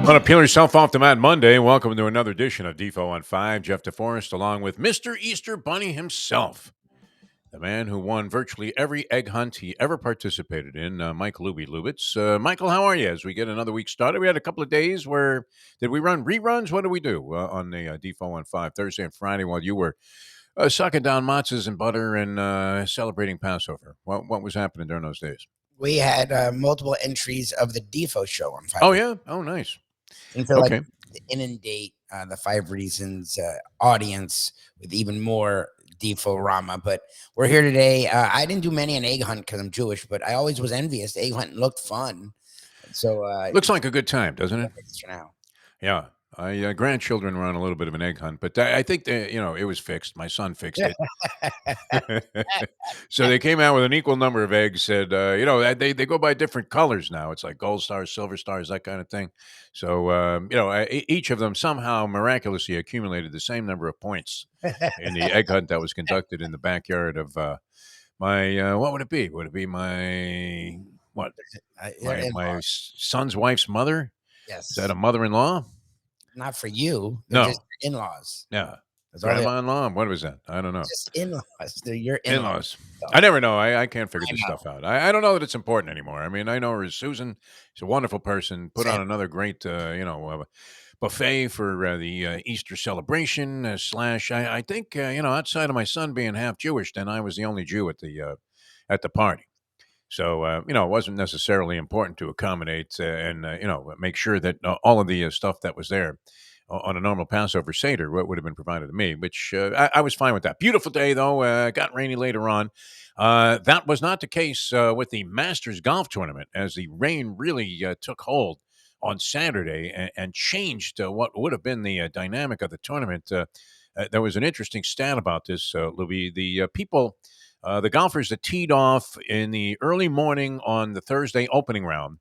Want to peel yourself off the mat Monday. Welcome to another edition of Defo on 5. Jeff DeForest along with Mr. Easter Bunny himself, the man who won virtually every egg hunt he ever participated in, Mike Lubie Lubitz. Michael, how are you as we get another week started? We had a couple of days where, did we run reruns? What did we do on the Defo on 5, Thursday and Friday while you were sucking down matzahs and butter and celebrating Passover? What was happening during those days? We had multiple entries of the Defo show on 5. Oh, yeah? Oh, nice. And so, like, inundate the 5 Reasons audience with even more Defo Rama. But we're here today. I didn't do many an egg hunt because I'm Jewish, but I always was envious. The egg hunt looked fun. So looks like a good time, doesn't it? For now. Yeah. My grandchildren were on a little bit of an egg hunt, but I think that, it was fixed. My son fixed it. So they came out with an equal number of eggs, said, they go by different colors now. It's like gold stars, silver stars, that kind of thing. So, each of them somehow miraculously accumulated the same number of points in the egg hunt that was conducted in the backyard of my, what would it be? Would it be my son's wife's mother? Yes. Is that a mother-in-law? Not for you. They're just in-laws. Yeah. Grandma-in-law? What was that? I don't know. Just in-laws. They're your in-laws. I never know. I can't figure this stuff out. I don't know that it's important anymore. I mean, I know her as Susan. She's a wonderful person. Put on another great, buffet for the Easter celebration. I think, outside of my son being half Jewish, then I was the only Jew at the party. So, it wasn't necessarily important to accommodate and make sure that all of the stuff that was there on a normal Passover Seder would have been provided to me, which I was fine with that. Beautiful day, though. Got rainy later on. That was not the case with the Masters Golf Tournament, as the rain really took hold on Saturday and changed what would have been the dynamic of the tournament. There was an interesting stat about this, Lubie. The golfers that teed off in the early morning on the Thursday opening round,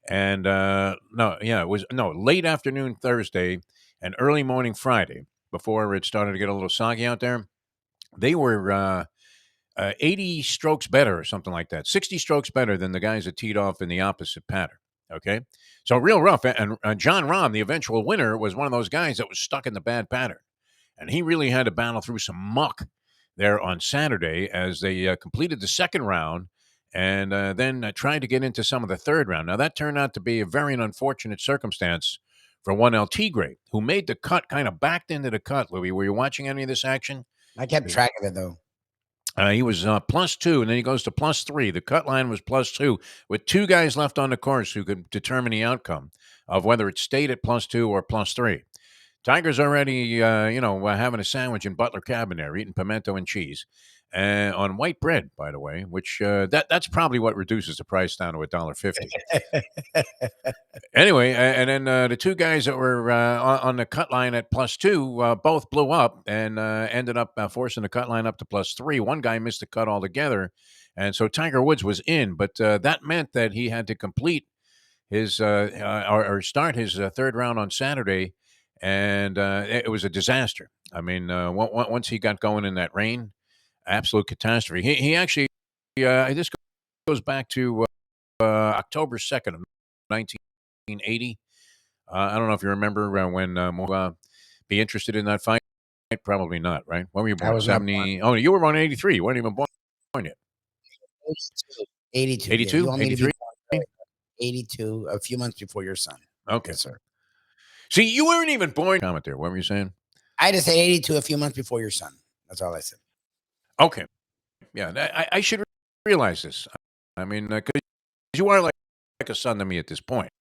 and it was late afternoon Thursday and early morning Friday before it started to get a little soggy out there. They were 80 strokes better or something like that, 60 strokes better than the guys that teed off in the opposite pattern. Okay, so real rough. And John Rahm, the eventual winner, was one of those guys that was stuck in the bad pattern, and he really had to battle through some muck there on Saturday as they completed the second round and then tried to get into some of the third round. Now, that turned out to be a very unfortunate circumstance for one LT Gray, who made the cut, kind of backed into the cut. Louis, were you watching any of this action? I kept track of it, though. He was +2, and then he goes to +3. The cut line was +2, with 2 guys left on the course who could determine the outcome of whether it stayed at +2 or +3. Tiger's already, having a sandwich in Butler Cabin there, eating pimento and cheese, on white bread, by the way. Which that's probably what reduces the price down to $1.50. Anyway, and then the 2 guys that were on the cut line at +2 both blew up and ended up forcing the cut line up to +3. One guy missed the cut altogether, and so Tiger Woods was in, but that meant that he had to complete his or start his third round on Saturday. And it was a disaster. I mean, once he got going in that rain, absolute catastrophe. He actually, this goes back to October 2nd of 1980. I don't know if you remember when be interested in that fight. Probably not, right? When were you born? I was 70. Oh, you were born in 83. You weren't even born yet. 82. 82? Yeah. You want me to 83? be 82, a few months before your son. Okay. Yes, sir. See, you weren't even born. Comment there. What were you saying? I just said 82, a few months before your son. That's all I said. Okay. Yeah, I should realize this. I mean, because you are like a son to me at this point.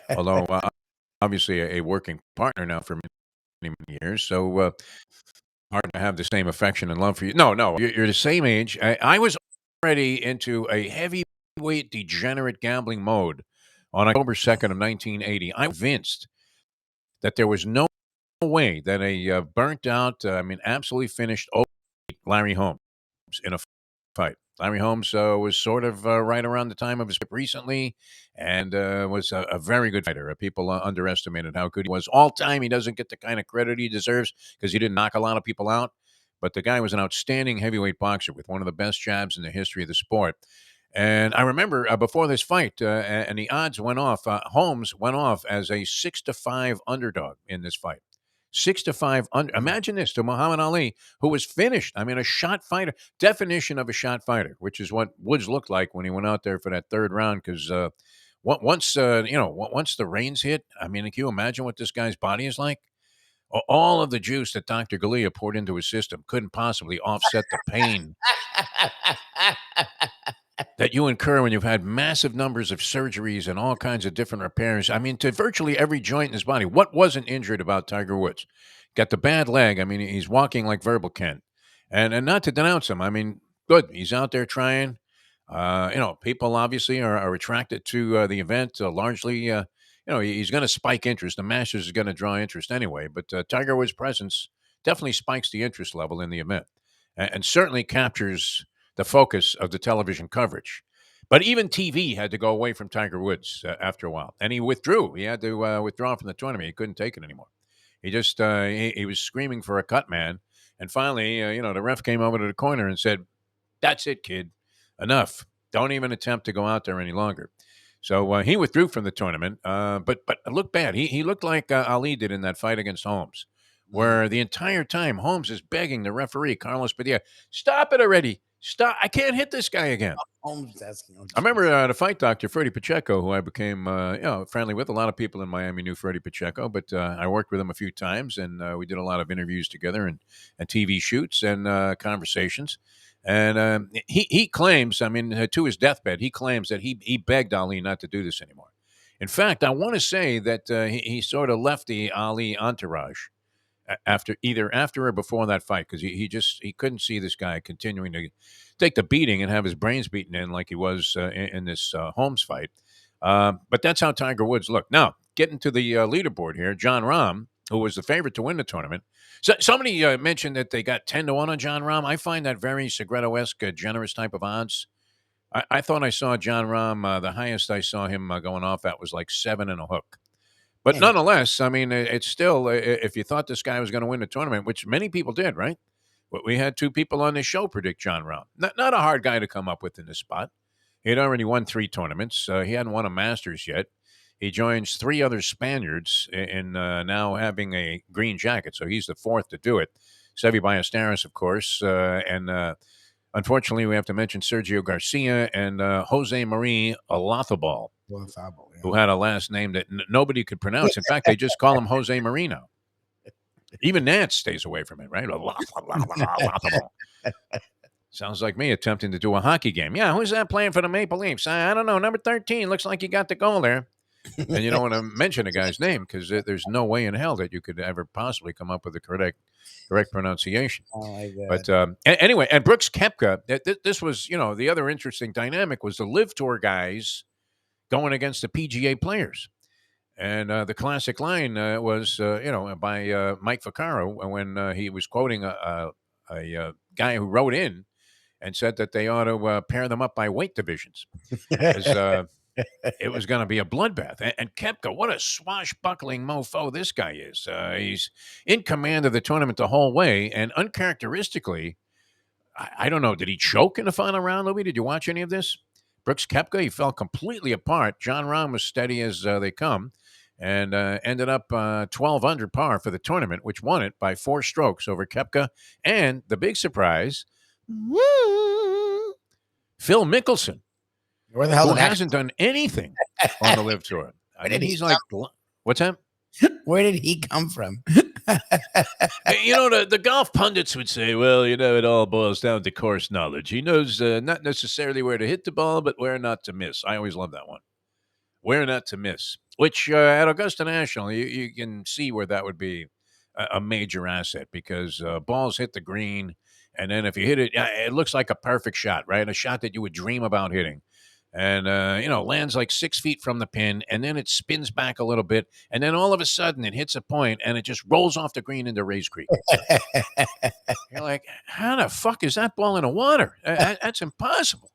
Although, obviously, a working partner now for many, many years. So, hard to have the same affection and love for you. No, you're the same age. I was already into a heavyweight degenerate gambling mode on October 2nd of 1980. I'm convinced that there was no way that a burnt out, absolutely finished Larry Holmes in a fight. Larry Holmes was sort of right around the time of his recently and was a very good fighter. People underestimated how good he was. All time, he doesn't get the kind of credit he deserves because he didn't knock a lot of people out. But the guy was an outstanding heavyweight boxer with one of the best jabs in the history of the sport. And I remember before this fight, and the odds went off. Holmes went off as a 6-5 underdog in this fight. 6-5 under. Mhm. Imagine this to Muhammad Ali, who was finished. I mean, a shot fighter. Definition of a shot fighter, which is what Woods looked like when he went out there for that third round. Because once once the rains hit, I mean, can you imagine what this guy's body is like? All of the juice that Dr. Galea poured into his system couldn't possibly offset the pain that you incur when you've had massive numbers of surgeries and all kinds of different repairs. I mean, to virtually every joint in his body. What wasn't injured about Tiger Woods? Got the bad leg. I mean, he's walking like verbal Ken. And not to denounce him. I mean, good. He's out there trying. People obviously are attracted to the event largely. He's going to spike interest. The Masters is going to draw interest anyway. But Tiger Woods' presence definitely spikes the interest level in the event, and certainly captures the focus of the television coverage. But even TV had to go away from Tiger Woods after a while, and he withdrew. He had to withdraw from the tournament. He couldn't take it anymore. He just he was screaming for a cut man, and finally, the ref came over to the corner and said, "That's it, kid. Enough. Don't even attempt to go out there any longer." So he withdrew from the tournament. But looked bad. He looked like Ali did in that fight against Holmes, Mhm. where the entire time Holmes is begging the referee, Carlos Padilla, "Stop it already. Stop. I can't hit this guy again." Holmes asking, oh, I remember jeez. the fight doctor, Freddie Pacheco, who I became friendly with. A lot of people in Miami knew Freddie Pacheco, but I worked with him a few times, and we did a lot of interviews together and TV shoots and conversations. And he claims, I mean, to his deathbed, he claims that he begged Ali not to do this anymore. In fact, I want to say that he sort of left the Ali entourage after or before that fight, because he couldn't see this guy continuing to take the beating and have his brains beaten in like he was in this Holmes fight. But that's how Tiger Woods looked. Now, getting to the leaderboard here, John Rahm, who was the favorite to win the tournament. So somebody mentioned that they got 10-1 on John Rahm. I find that very Segredo-esque, generous type of odds. I thought I saw John Rahm. The highest I saw him going off at was like 7 and a hook. But Yeah, nonetheless, I mean, it's still, if you thought this guy was going to win the tournament, which many people did, right? But we had two people on this show predict John Rahm. Not a hard guy to come up with in this spot. He had already won 3 tournaments. He hadn't won a Masters yet. He joins 3 other Spaniards in now having a green jacket, so he's the fourth to do it. Seve Ballesteros, of course, and unfortunately, we have to mention Sergio Garcia and Jose Marie Olazabal, well, Fabo, who yeah. had a last name that nobody could pronounce. In fact, they just call him Jose Marino. Even Nance stays away from it, right? Sounds like me attempting to do a hockey game. Yeah, who's that playing for the Maple Leafs? I don't know. Number 13. Looks like you got the goal there. And you don't want to mention a guy's name because there's no way in hell that you could ever possibly come up with the correct pronunciation. Oh my But god. anyway, and Brooks Koepka, this was, the other interesting dynamic was the LIV Tour guys going against the PGA players. And the classic line was, by Mike Vaccaro when he was quoting a guy who wrote in and said that they ought to pair them up by weight divisions because it was going to be a bloodbath. And Koepka, what a swashbuckling mofo this guy is. He's in command of the tournament the whole way, and uncharacteristically, I don't know. Did he choke in the final round, Louis? Did you watch any of this? Brooks Koepka, he fell completely apart. John Rahm was steady as they come and ended up 12 under par for the tournament, which won it by 4 strokes over Koepka. And the big surprise, Phil Mickelson, Where the hell who did that hasn't done anything on the LIV Tour. I where mean, did he he's like, what's that? where did he come from? The golf pundits would say, well, it all boils down to course knowledge. He knows not necessarily where to hit the ball, but where not to miss. I always love that one. Where not to miss, which at Augusta National, you can see where that would be a major asset because balls hit the green. And then if you hit it, it looks like a perfect shot, right? A shot that you would dream about hitting. And, lands like 6 feet from the pin, and then it spins back a little bit. And then all of a sudden it hits a point and it just rolls off the green into Rays Creek. You're like, how the fuck is that ball in the water? That's impossible.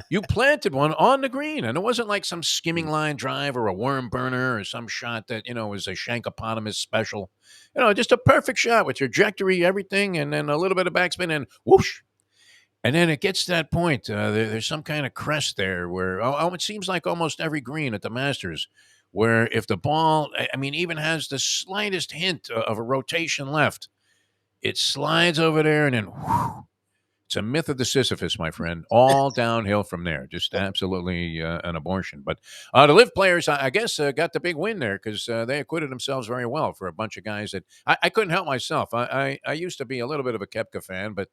You planted one on the green, and it wasn't like some skimming line drive or a worm burner or some shot that, was a Shankopotamus special. Just a perfect shot with trajectory, everything, and then a little bit of backspin and whoosh. And then it gets to that point. There's some kind of crest there where it seems like almost every green at the Masters, where if the ball, I mean, even has the slightest hint of a rotation left, it slides over there and then whew, it's a myth of the Sisyphus, my friend. All downhill from there. Just absolutely an abortion. But the Live players, I guess, got the big win there because they acquitted themselves very well for a bunch of guys that I couldn't help myself. I used to be a little bit of a Kepka fan, but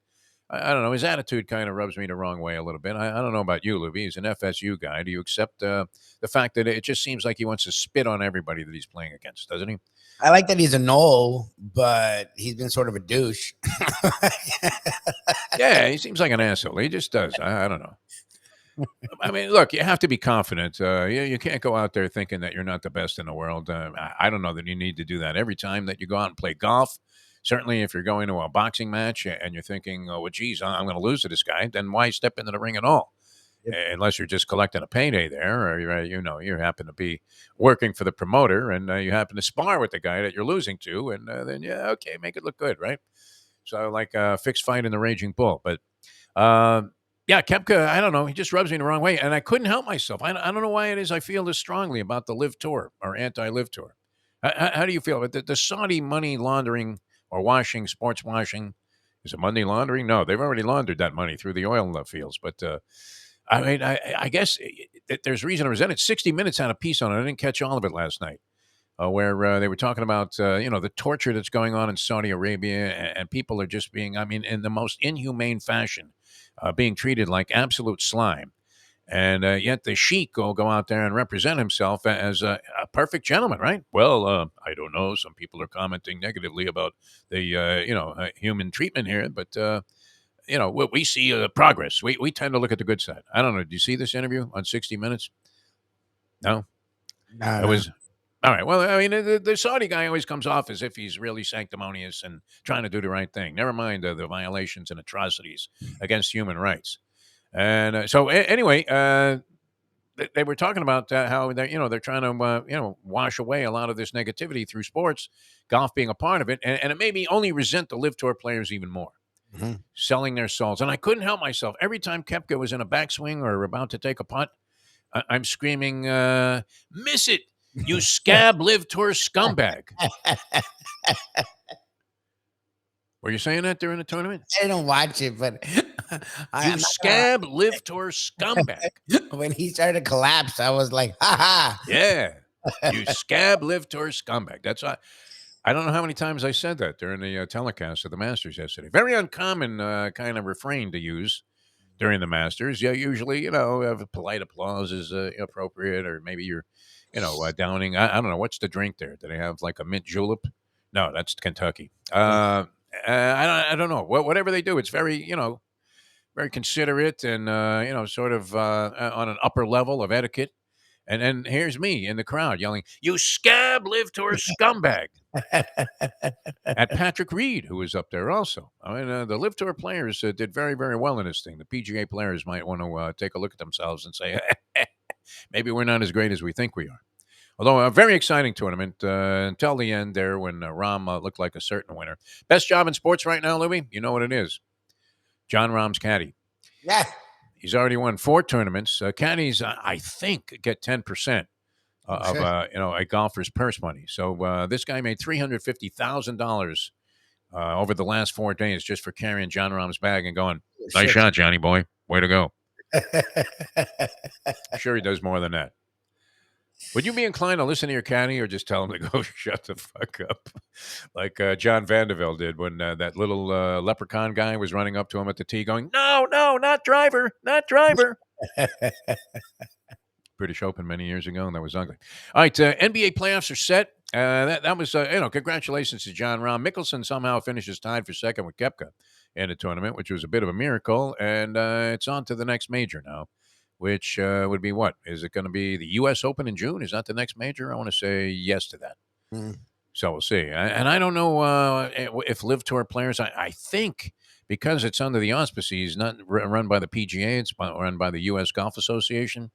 I don't know. His attitude kind of rubs me the wrong way a little bit. I don't know about you, Lubie. He's an FSU guy. Do you accept the fact that it just seems like he wants to spit on everybody that he's playing against, doesn't he? I like that he's a knoll, but he's been sort of a douche. Yeah, he seems like an asshole. He just does. I don't know. I mean, look, you have to be confident. You can't go out there thinking that you're not the best in the world. I don't know that you need to do that every time that you go out and play golf. Certainly, if you're going to a boxing match and you're thinking, oh, well, geez, I'm going to lose to this guy, then why step into the ring at all? Yep. Unless you're just collecting a payday there, or you happen to be working for the promoter and you happen to spar with the guy that you're losing to, and then yeah, okay, make it look good, right? So like a fixed fight in the Raging Bull, but yeah, Kepka, I don't know. He just rubs me the wrong way. And I couldn't help myself. I don't know why it is I feel this strongly about the LIV Tour or anti-LIV Tour. How do you feel about the Saudi money laundering or washing, sports washing? Is it money laundering? No, they've already laundered that money through the oil fields. But I mean, I guess there's reason to resent it. 60 Minutes had a piece on it. I didn't catch all of it last night. Where they were talking about the torture that's going on in Saudi Arabia, and people are just being, I mean, in the most inhumane fashion, being treated like absolute slime. And yet the sheik will go out there and represent himself as a perfect gentleman, right? Well, I don't know. Some people are commenting negatively about the human treatment here, but we see progress. We tend to look at the good side. I don't know. Do you see this interview on 60 Minutes? No, No, it no. was all right. Well, I mean, the Saudi guy always comes off as if he's really sanctimonious and trying to do the right thing. Never mind the violations and atrocities against human rights. And anyway, they were talking about how they're trying to wash away a lot of this negativity through sports, golf being a part of it, and it made me only resent the LIV Tour players even more, selling their souls. And I couldn't help myself every time Kepka was in a backswing or about to take a putt. I'm screaming, "Miss it! You scab LIV Tour scumbag!" Were you saying that during the tournament? I don't watch it, but You scab LIV Tour scumbag! when he started to collapse, I was like, ha ha. Yeah, you scab LIV Tour scumbag. That's I don't know how many times I said that during the telecast of the Masters yesterday. Very uncommon kind of refrain to use during the Masters. Yeah, usually, polite applause is appropriate, or maybe you're, downing. I don't know. What's the drink there? Do they have like a mint julep? No, that's Kentucky. I don't know. Whatever they do, it's very, very considerate and, sort of on an upper level of etiquette. And then here's me in the crowd yelling, "You scab LIV Tour scumbag!" at Patrick Reed, who was up there also. I mean, the LIV Tour players did very, very well in this thing. The PGA players might want to take a look at themselves and say, maybe we're not as great as we think we are. Although a very exciting tournament until the end there when Rahm looked like a certain winner. Best job in sports right now, Louie? You know what it is. John Rahm's caddy. Yeah. He's already won 4 tournaments. Caddies, I think, get 10% of a golfer's purse money. So this guy made $350,000 over the last 4 days just for carrying John Rahm's bag and going, "Nice shot, Johnny boy. Way to go." I'm sure he does more than that. Would you be inclined to listen to your caddy or just tell him to go shut the fuck up? Like John Vandevelde did when that little leprechaun guy was running up to him at the tee going, "No, no, not driver, not driver." British Open many years ago, and that was ugly. All right, NBA playoffs are set. That was, congratulations to John Rahm. Mickelson somehow finishes tied for second with Koepka in the tournament, which was a bit of a miracle. And it's on to the next major now, which would be what? Is it going to be the U.S. Open in June? Is that the next major? I want to say yes to that. So we'll see. And I don't know if LIV Tour players, I think because it's under the auspices, not run by the PGA, it's run by the U.S. Golf Association.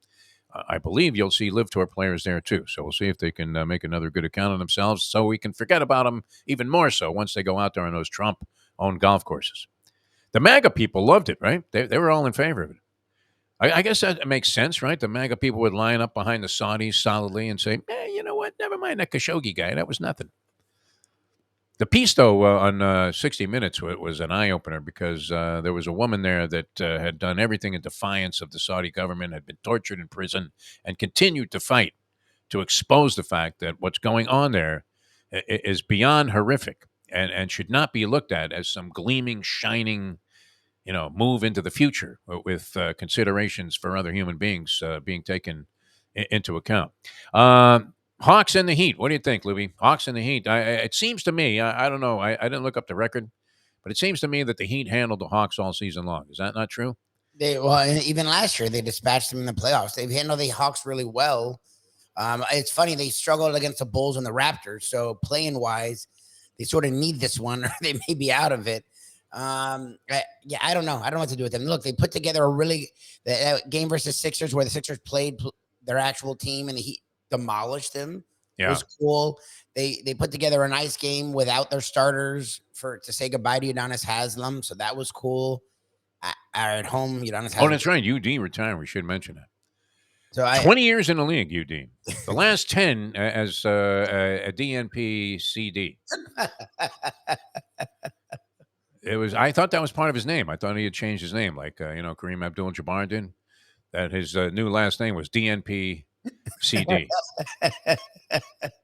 I believe you'll see LIV Tour players there too. So we'll see if they can make another good account of themselves so we can forget about them even more so once they go out there on those Trump-owned golf courses. The MAGA people loved it, right? They were all in favor of it. I guess that makes sense, right? The MAGA people would line up behind the Saudis solidly and say, you know what? Never mind that Khashoggi guy. That was nothing. The piece, though, on 60 Minutes was an eye opener because there was a woman there that had done everything in defiance of the Saudi government, had been tortured in prison, and continued to fight to expose the fact that what's going on there is beyond horrific and should not be looked at as some gleaming, shining, move into the future with considerations for other human beings being taken into account. Hawks and the Heat. What do you think, Lubie? Hawks and the Heat. It seems to me, I don't know, I didn't look up the record, but it seems to me that the Heat handled the Hawks all season long. Is that not true? And even last year they dispatched them in the playoffs. They've handled the Hawks really well. It's funny they struggled against the Bulls and the Raptors, so playing wise, they sort of need this one, or they may be out of it. I don't know. I don't know what to do with them. Look, they put together a really game versus Sixers where the Sixers played their actual team and the Heat demolished them. Yeah. It was cool. They put together a nice game without their starters to say goodbye to Udonis Haslem, so that was cool. At home, Udonis Haslem. Oh, that's right. UD retired. We should mention that. So 20 years in the league, UD. The last 10 as a DNP CD. I thought that was part of his name. I thought he had changed his name, like Kareem Abdul-Jabbar did. That his new last name was DNP CD.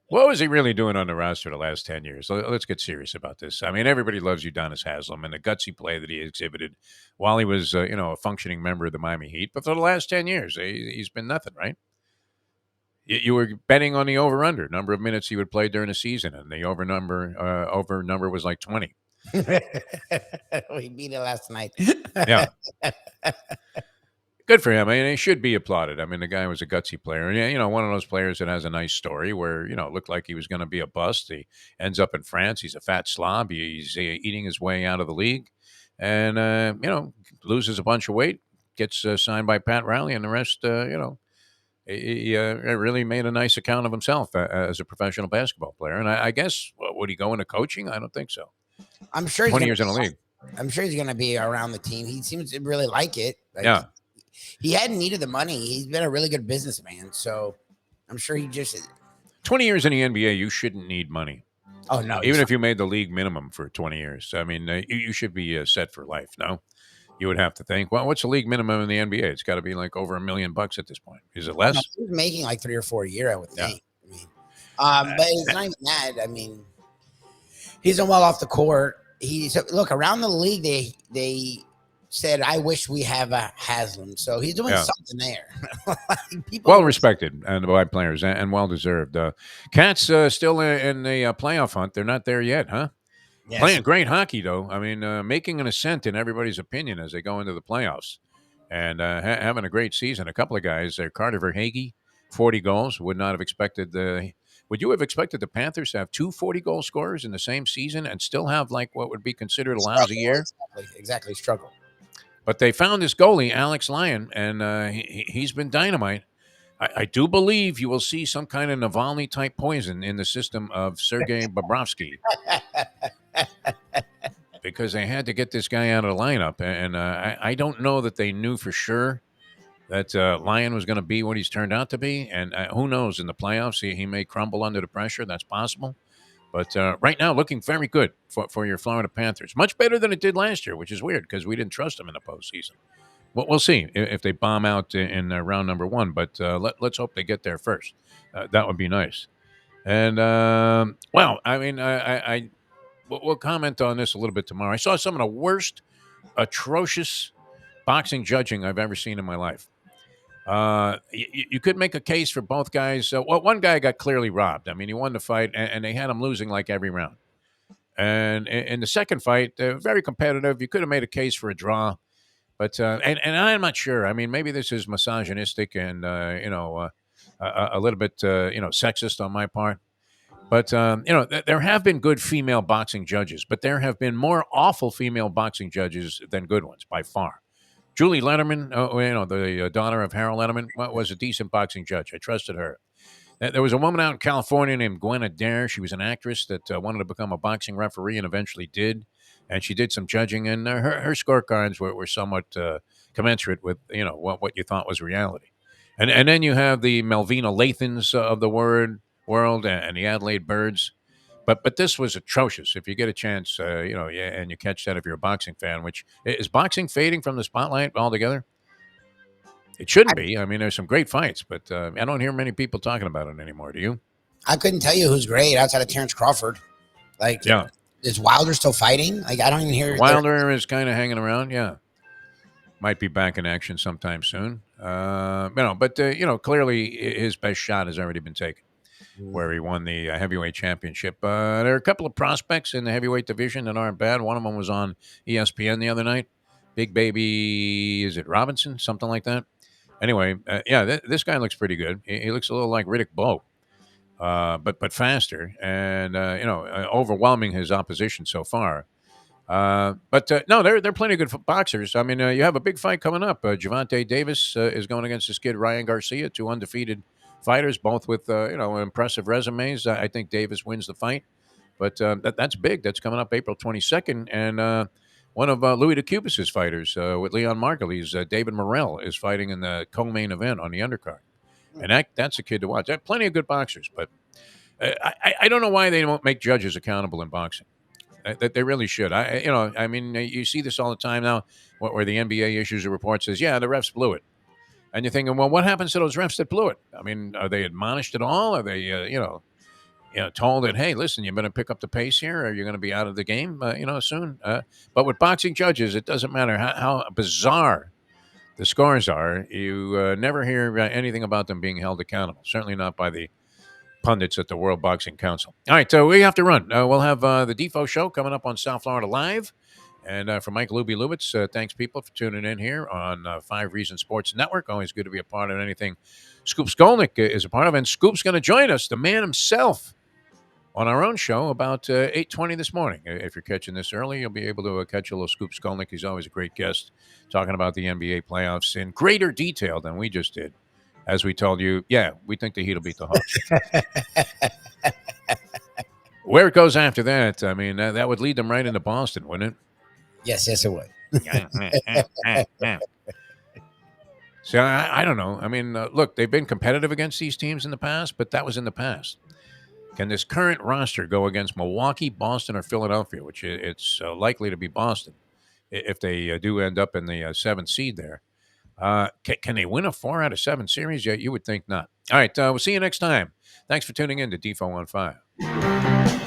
What was he really doing on the roster the last 10 years? Let's get serious about this. I mean, everybody loves Udonis Haslem and the gutsy play that he exhibited while he was, a functioning member of the Miami Heat. But for the last 10 years, he's been nothing, right? You were betting on the over-under, number of minutes he would play during the season, and the over number was like 20. We beat it last night. Yeah. Good for him. I mean, he should be applauded. I mean, the guy was a gutsy player. And, one of those players that has a nice story where, it looked like he was going to be a bust. He ends up in France. He's a fat slob. He's eating his way out of the league and, loses a bunch of weight, gets signed by Pat Riley, and the rest, he really made a nice account of himself as a professional basketball player. And I guess, would he go into coaching? I don't think so. I'm sure 20 years in the league. I'm sure he's going to be around the team. He seems to really like it. Yeah. He hadn't needed the money. He's been a really good businessman. So I'm sure he just 20 years in the NBA, you shouldn't need money. Oh, no. Even if you made the league minimum for 20 years. I mean, you should be set for life, no? You would have to think, well, what's the league minimum in the NBA? It's got to be like over $1 million at this point. Is it less? No, he's making like 3 or 4 a year, I would think. Yeah. I mean, but it's not even that. I mean, he's done well off the court. Look, around the league, they said, I wish we have a Haslem. So he's doing something there. Well respected and by players and well deserved. Cats still in the playoff hunt. They're not there yet, huh? Yes. Playing great hockey, though. I mean, making an ascent in everybody's opinion as they go into the playoffs and having a great season. A couple of guys there. Carter Verhaeghe, 40 goals. Would not have expected Would you have expected the Panthers to have 2 40-goal scorers in the same season and still have like what would be considered a lousy year? Exactly, struggle. But they found this goalie, Alex Lyon, and he's been dynamite. I do believe you will see some kind of Navalny-type poison in the system of Sergei Bobrovsky because they had to get this guy out of the lineup. And I don't know that they knew for sure that Lyon was going to be what he's turned out to be. And who knows, in the playoffs, he may crumble under the pressure. That's possible. But right now, looking very good for your Florida Panthers. Much better than it did last year, which is weird because we didn't trust them in the postseason. Well, we'll see if they bomb out in round number 1. But let's hope they get there first. That would be nice. And, well, I mean, we'll comment on this a little bit tomorrow. I saw some of the worst, atrocious boxing judging I've ever seen in my life. You could make a case for both guys. Well, one guy got clearly robbed. I mean, he won the fight, and they had him losing like every round. And in the second fight, very competitive. You could have made a case for a draw, but and I'm not sure. I mean, maybe this is misogynistic and a little bit sexist on my part. But there have been good female boxing judges, but there have been more awful female boxing judges than good ones by far. Julie Letterman, the daughter of Harold Letterman, was a decent boxing judge. I trusted her. There was a woman out in California named Gwen Adair. She was an actress that wanted to become a boxing referee and eventually did. and she did some judging, and her scorecards were somewhat commensurate with what you thought was reality. And then you have the Melvina Lathans of the world and the Adelaide Birds. But this was atrocious. If you get a chance, yeah, and you catch that if you're a boxing fan, which is boxing fading from the spotlight altogether? It shouldn't be. I mean, there's some great fights, but I don't hear many people talking about it anymore. Do you? I couldn't tell you who's great outside of Terrence Crawford. Like, Yeah. is Wilder still fighting? Like, I don't even hear. Wilder is kind of hanging around. Yeah. Might be back in action sometime soon. But clearly his best shot has already been taken, where he won the heavyweight championship. There are a couple of prospects in the heavyweight division that aren't bad. One of them was on ESPN the other night. Big Baby, is it Robinson? Something like that. Anyway, this guy looks pretty good. He looks a little like Riddick Bowe, but faster and overwhelming his opposition so far. But no, they're plenty of good boxers. I mean, you have a big fight coming up. Javante Davis is going against this kid Ryan Garcia, two undefeated fighters, both with impressive resumes. I think Davis wins the fight, but that's big. That's coming up April 22nd, and one of Louis DeCubas's fighters with Leon Margulies, David Morrell, is fighting in the co-main event on the undercard, and that's a kid to watch. There are plenty of good boxers, but I don't know why they don't make judges accountable in boxing. That they really should. I mean, you see this all the time now, where the NBA issues a report says, "Yeah, the refs blew it," and you're thinking, "Well, what happens to those refs that blew it? I mean, are they admonished at all? Are they, told that, hey, listen, you better pick up the pace here, or you're going to be out of the game, soon?" But with boxing judges, it doesn't matter how bizarre the scores are. You never hear anything about them being held accountable. Certainly not by the pundits at the World Boxing Council. All right, we have to run. We'll have the Defo show coming up on South Florida Live. And for Mike Lubie Lubitz, thanks, people, for tuning in here on 5 Reasons Sports Network. Always good to be a part of anything Scoop Skolnick is a part of. And Scoop's going to join us, the man himself, on our own show about 8:20 this morning. If you're catching this early, you'll be able to catch a little Scoop Skolnick. He's always a great guest, talking about the NBA playoffs in greater detail than we just did. As we told you, yeah, we think the Heat will beat the Hawks. Where it goes after that, I mean, that would lead them right into Boston, wouldn't it? Yes, it would. So I don't know. I mean, look, they've been competitive against these teams in the past, but that was in the past. Can this current roster go against Milwaukee, Boston, or Philadelphia, which it's likely to be Boston if they do end up in the 7th seed there? Can they win a 4 out of 7 series? Yeah, you would think not. All right, we'll see you next time. Thanks for tuning in to Defo on 5.